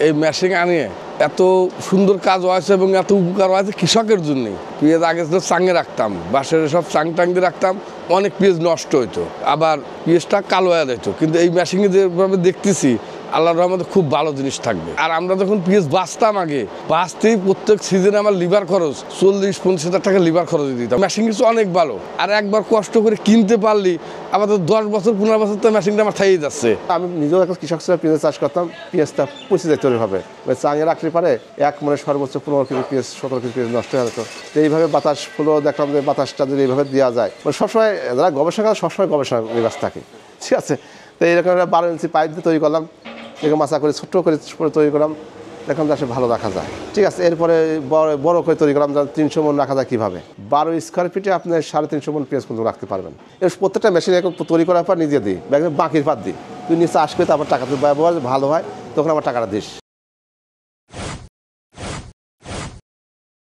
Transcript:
এই মেশিন আনিয়ে এত সুন্দর কাজ হয়েছে এবং এত উপকার হয়েছে কৃষকের জন্যই। পেঁয়াজ আগে তো চাঙে রাখতাম, বাঁশের সব চাং টাং দিয়ে রাখতাম, অনেক পেঁয়াজ নষ্ট হইতো, আবার পেঁয়াজটা কালো হয়ে যেত। কিন্তু এই মেশিনে যেভাবে দেখতেছি আল্লাহর রহমতে খুব ভালো জিনিস থাকবে। আর আমরা যখন পেঁয়াজ বাঁচতাম আগে, বাঁচতেই প্রত্যেক সিজনে আমার লিভার খরচ 40-50 হাজার টাকা লিভার খরচ দিতাম। মেশিন কিছু অনেক ভালো, আর একবার কষ্ট করে কিনতে পারলি আবার 10 বছর 15 বছর তো মেশিনটা আমার থাইয়ে যাচ্ছে। আমি নিজেও একটা কৃষক ছিলাম, পেঁয়াজ চাষ করতাম, পেঁয়াজটা পচে যেত ওইভাবে। চাঙে রাখতে পারে এক মনে সর্বোচ্চ 15 কেজি পেঁয়াজ 17 কেজি পেঁয়াজ নষ্ট হয়ে যেত। তো এইভাবে বাতাস ফুলো দেখলাম যে বাতাসটা যদি এইভাবে দেওয়া যায়, সবসময় যারা গবেষণা করে সবসময় গবেষণা নিবাস থাকে, ঠিক আছে। তো এইরকম একটা 12 ইঞ্চি পাইপ দিয়ে তৈরি করলাম, এরকম মাছা করে ছোট্ট করে তৈরি করলাম, দেখলাম যে আসলে ভালো রাখা যায়, ঠিক আছে। এরপরে বড় করে তৈরি করলাম, 300 মণ রাখা যায় কীভাবে। 12 স্কোয়ার ফিটে আপনি 350 মণ পেঁয়াজ কিন্তু রাখতে পারবেন। এর প্রত্যেকটা মেশিন তৈরি করার পর নিজে দিই, বাকির পাত দিই, তুই নিচে আসবে, তারপর টাকা তুই ব্যবহার ভালো হয় তখন আমার টাকাটা দিস।